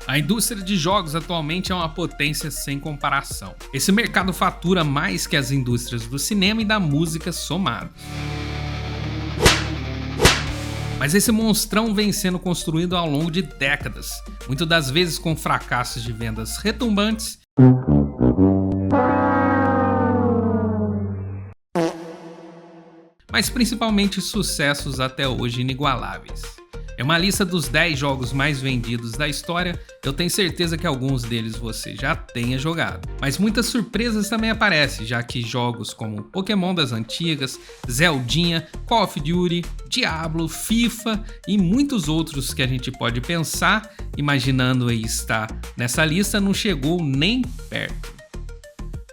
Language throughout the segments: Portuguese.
A indústria de jogos atualmente é uma potência sem comparação. Esse mercado fatura mais que as indústrias do cinema e da música somados. Mas esse monstrão vem sendo construído ao longo de décadas, muitas das vezes com fracassos de vendas retumbantes mas principalmente sucessos até hoje inigualáveis. É uma lista dos 10 jogos mais vendidos da história, eu tenho certeza que alguns deles você já tenha jogado. Mas muitas surpresas também aparecem, já que jogos como Pokémon das antigas, Zeldinha, Call of Duty, Diablo, FIFA e muitos outros que a gente pode pensar, imaginando aí estar nessa lista, não chegou nem perto.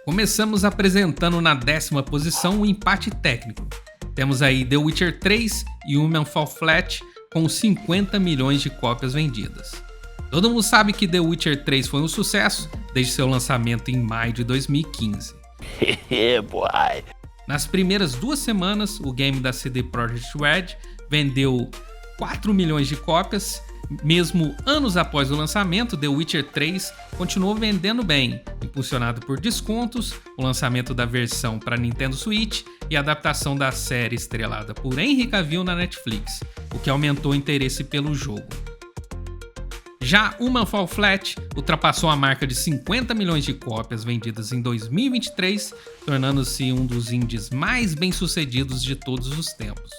Começamos apresentando na 10ª posição o empate técnico. Temos aí The Witcher 3 e Human Fall Flat com 50 milhões de cópias vendidas. Todo mundo sabe que The Witcher 3 foi um sucesso desde seu lançamento em maio de 2015. Nas primeiras 2 semanas, o game da CD Projekt Red vendeu 4 milhões de cópias. Mesmo anos após o lançamento, The Witcher 3 continuou vendendo bem, impulsionado por descontos, o lançamento da versão para Nintendo Switch e a adaptação da série estrelada por Henry Cavill na Netflix, o que aumentou o interesse pelo jogo. Já Human Fall Flat ultrapassou a marca de 50 milhões de cópias vendidas em 2023, tornando-se um dos indies mais bem-sucedidos de todos os tempos.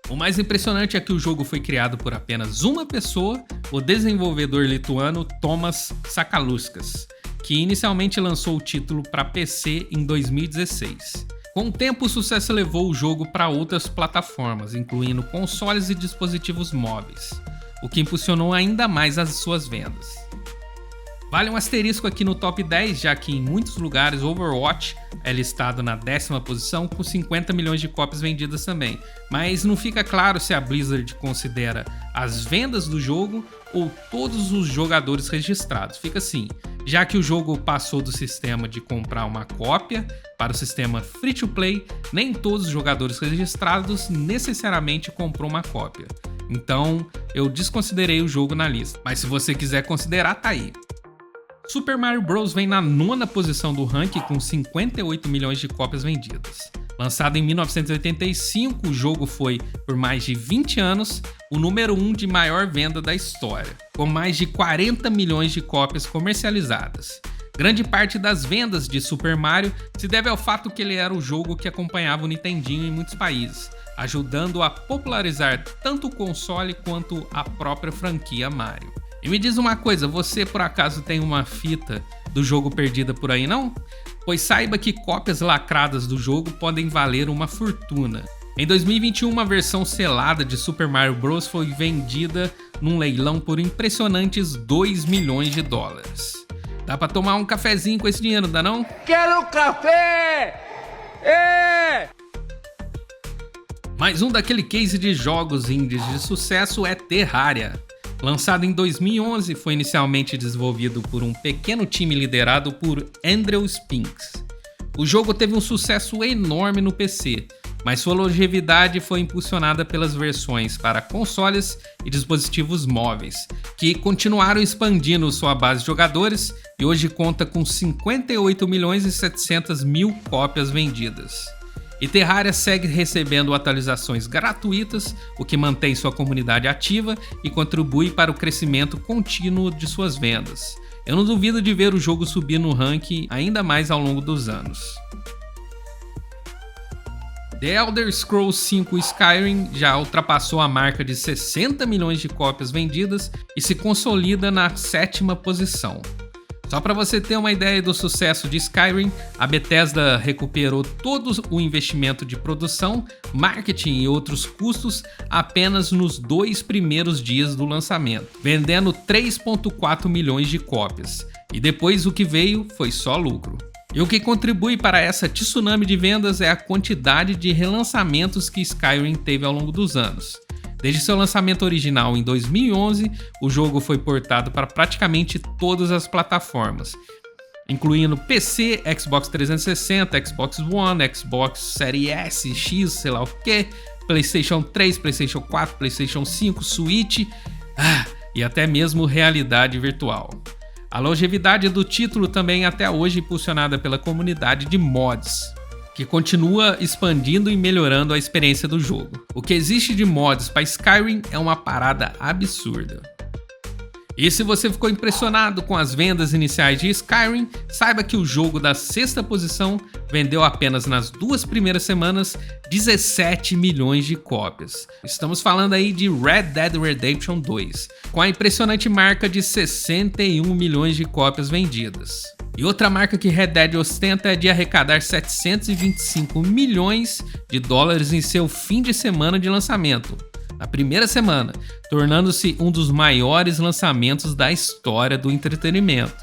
O mais impressionante é que o jogo foi criado por apenas uma pessoa, o desenvolvedor lituano Tomas Sakaluskas, que inicialmente lançou o título para PC em 2016. Com o tempo, o sucesso levou o jogo para outras plataformas, incluindo consoles e dispositivos móveis, o que impulsionou ainda mais as suas vendas. Vale um asterisco aqui no top 10, já que em muitos lugares Overwatch é listado na 10ª posição com 50 milhões de cópias vendidas também, mas não fica claro se a Blizzard considera as vendas do jogo ou todos os jogadores registrados. Fica assim, já que o jogo passou do sistema de comprar uma cópia para o sistema free-to-play, nem todos os jogadores registrados necessariamente comprou uma cópia. Então eu desconsiderei o jogo na lista, mas se você quiser considerar, tá aí. Super Mario Bros. Vem na 9ª posição do ranking com 58 milhões de cópias vendidas. Lançado em 1985, o jogo foi, por mais de 20 anos, o número 1 de maior venda da história, com mais de 40 milhões de cópias comercializadas. Grande parte das vendas de Super Mario se deve ao fato que ele era o jogo que acompanhava o Nintendinho em muitos países, ajudando a popularizar tanto o console quanto a própria franquia Mario. E me diz uma coisa, você por acaso tem uma fita do jogo perdida por aí não? Pois saiba que cópias lacradas do jogo podem valer uma fortuna. Em 2021, uma versão selada de Super Mario Bros. Foi vendida num leilão por impressionantes 2 milhões de dólares. Dá pra tomar um cafezinho com esse dinheiro, dá não? Quero café! Mais um daquele case de jogos indies de sucesso é Terraria. Lançado em 2011, foi inicialmente desenvolvido por um pequeno time liderado por Andrew Spinks. O jogo teve um sucesso enorme no PC, mas sua longevidade foi impulsionada pelas versões para consoles e dispositivos móveis, que continuaram expandindo sua base de jogadores e hoje conta com 58 milhões e 700 mil cópias vendidas. E Terraria segue recebendo atualizações gratuitas, o que mantém sua comunidade ativa e contribui para o crescimento contínuo de suas vendas. Eu não duvido de ver o jogo subir no ranking ainda mais ao longo dos anos. The Elder Scrolls V Skyrim já ultrapassou a marca de 60 milhões de cópias vendidas e se consolida na 7ª posição. Só para você ter uma ideia do sucesso de Skyrim, a Bethesda recuperou todo o investimento de produção, marketing e outros custos apenas nos 2 primeiros dias do lançamento, vendendo 3,4 milhões de cópias. E depois o que veio foi só lucro. E o que contribui para essa tsunami de vendas é a quantidade de relançamentos que Skyrim teve ao longo dos anos. Desde seu lançamento original em 2011, o jogo foi portado para praticamente todas as plataformas, incluindo PC, Xbox 360, Xbox One, Xbox Series S, X, sei lá o que, PlayStation 3, PlayStation 4, PlayStation 5, Switch e até mesmo realidade virtual. A longevidade do título também é até hoje impulsionada pela comunidade de mods, que continua expandindo e melhorando a experiência do jogo. O que existe de mods para Skyrim é uma parada absurda. E se você ficou impressionado com as vendas iniciais de Skyrim, saiba que o jogo da 6ª posição vendeu apenas nas 2 primeiras semanas 17 milhões de cópias. Estamos falando aí de Red Dead Redemption 2, com a impressionante marca de 61 milhões de cópias vendidas. E outra marca que Red Dead ostenta é de arrecadar 725 milhões de dólares em seu fim de semana de lançamento, na primeira semana, tornando-se um dos maiores lançamentos da história do entretenimento,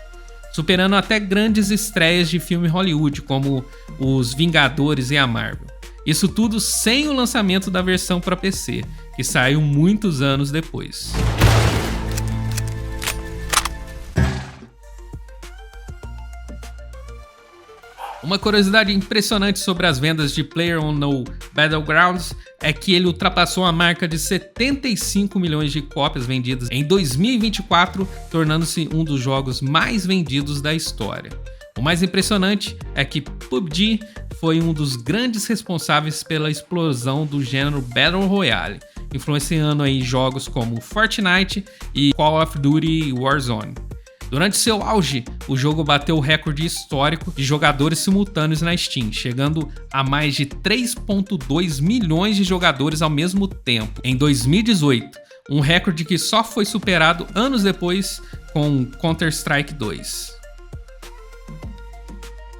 superando até grandes estreias de filme Hollywood como Os Vingadores e a Marvel. Isso tudo sem o lançamento da versão para PC, que saiu muitos anos depois. Uma curiosidade impressionante sobre as vendas de PlayerUnknown's Battlegrounds é que ele ultrapassou a marca de 75 milhões de cópias vendidas em 2024, tornando-se um dos jogos mais vendidos da história. O mais impressionante é que PUBG foi um dos grandes responsáveis pela explosão do gênero Battle Royale, influenciando aí jogos como Fortnite e Call of Duty Warzone. Durante seu auge, o jogo bateu o recorde histórico de jogadores simultâneos na Steam, chegando a mais de 3,2 milhões de jogadores ao mesmo tempo em 2018, um recorde que só foi superado anos depois com Counter-Strike 2.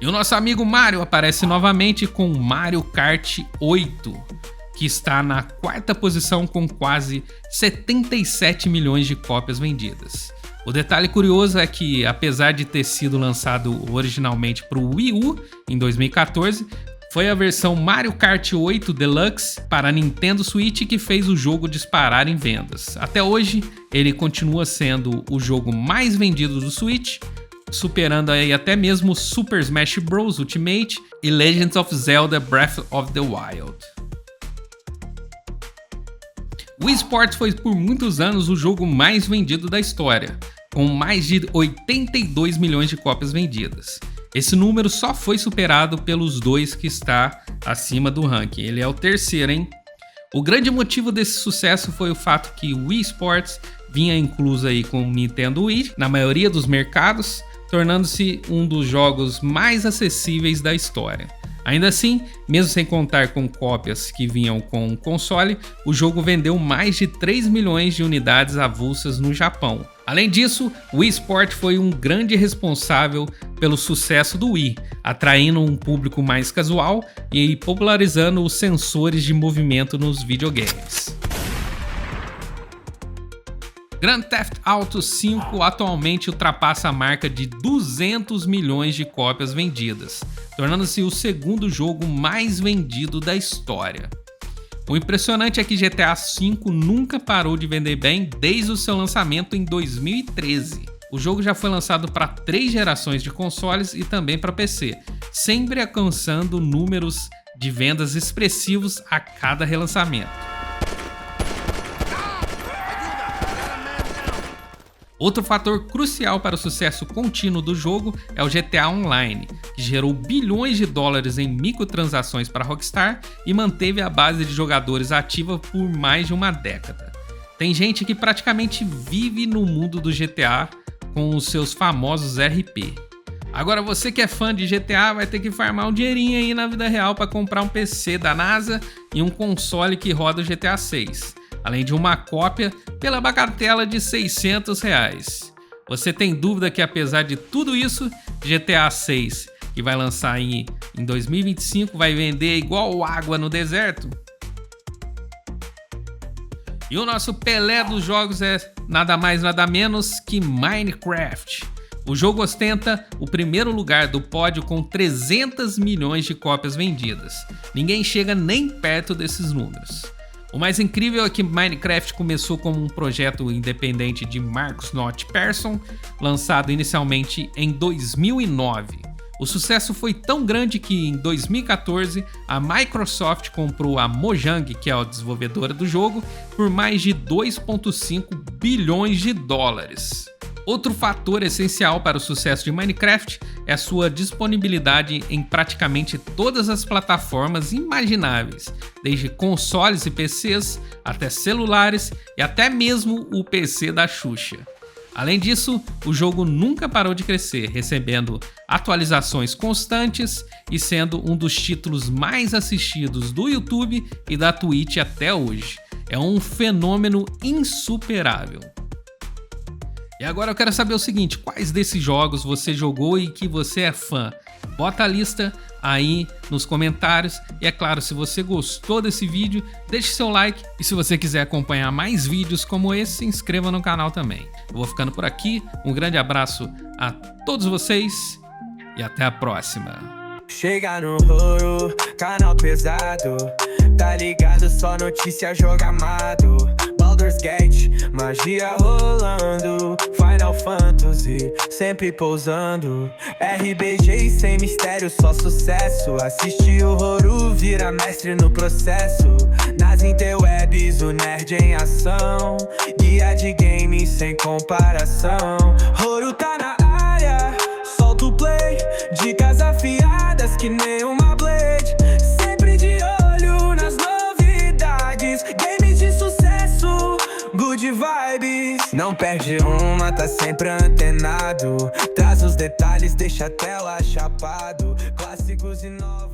E o nosso amigo Mario aparece novamente com Mario Kart 8, que está na 4ª posição com quase 77 milhões de cópias vendidas. O detalhe curioso é que, apesar de ter sido lançado originalmente para o Wii U em 2014, foi a versão Mario Kart 8 Deluxe para Nintendo Switch que fez o jogo disparar em vendas. Até hoje, ele continua sendo o jogo mais vendido do Switch, superando aí até mesmo Super Smash Bros. Ultimate e Legend of Zelda Breath of the Wild. O Wii Sports foi por muitos anos o jogo mais vendido da história, com mais de 82 milhões de cópias vendidas. Esse número só foi superado pelos dois que está acima do ranking. Ele é o terceiro, hein? O grande motivo desse sucesso foi o fato que o Wii Sports vinha incluso aí com o Nintendo Wii na maioria dos mercados, tornando-se um dos jogos mais acessíveis da história. Ainda assim, mesmo sem contar com cópias que vinham com o console, o jogo vendeu mais de 3 milhões de unidades avulsas no Japão. Além disso, o Wii Sport foi um grande responsável pelo sucesso do Wii, atraindo um público mais casual e popularizando os sensores de movimento nos videogames. Grand Theft Auto V atualmente ultrapassa a marca de 200 milhões de cópias vendidas, tornando-se o segundo jogo mais vendido da história. O impressionante é que GTA V nunca parou de vender bem desde o seu lançamento em 2013. O jogo já foi lançado para 3 gerações de consoles e também para PC, sempre alcançando números de vendas expressivos a cada relançamento. Outro fator crucial para o sucesso contínuo do jogo é o GTA Online, que gerou bilhões de dólares em microtransações para a Rockstar e manteve a base de jogadores ativa por mais de uma década. Tem gente que praticamente vive no mundo do GTA com os seus famosos RP. Agora você que é fã de GTA vai ter que farmar um dinheirinho aí na vida real para comprar um PC da NASA e um console que roda o GTA 6. Além de uma cópia pela bagatela de R$600. Você tem dúvida que, apesar de tudo isso, GTA 6, que vai lançar em 2025, vai vender igual água no deserto? E o nosso Pelé dos jogos é nada mais nada menos que Minecraft. O jogo ostenta o primeiro lugar do pódio com 300 milhões de cópias vendidas. Ninguém chega nem perto desses números. O mais incrível é que Minecraft começou como um projeto independente de Marcus Not Persson, lançado inicialmente em 2009. O sucesso foi tão grande que em 2014 a Microsoft comprou a Mojang, que é a desenvolvedora do jogo, por mais de 2,5 bilhões de dólares. Outro fator essencial para o sucesso de Minecraft é a sua disponibilidade em praticamente todas as plataformas imagináveis, desde consoles e PCs até celulares e até mesmo o PC da Xuxa. Além disso, o jogo nunca parou de crescer, recebendo atualizações constantes e sendo um dos títulos mais assistidos do YouTube e da Twitch até hoje. É um fenômeno insuperável. E agora eu quero saber o seguinte, quais desses jogos você jogou e que você é fã? Bota a lista aí nos comentários e é claro, se você gostou desse vídeo, deixe seu like e se você quiser acompanhar mais vídeos como esse, se inscreva no canal também. Eu vou ficando por aqui, um grande abraço a todos vocês e até a próxima. Chega no Horo, canal pesado, tá ligado, só notícia jogamado. Baldur's Gate, magia rolando, Final Fantasy, sempre pousando. RBG sem mistério, só sucesso. Assiste o Horo, vira mestre no processo. Nas interwebs, o nerd em ação, guia de games sem comparação. Horo tá na área, solta o play, dicas afiadas que nem uma blade. Sempre de olho nas novidades, games de sucesso, good vibes. Não perde uma, tá sempre antenado. Traz os detalhes, deixa a tela chapado. Clássicos e novos.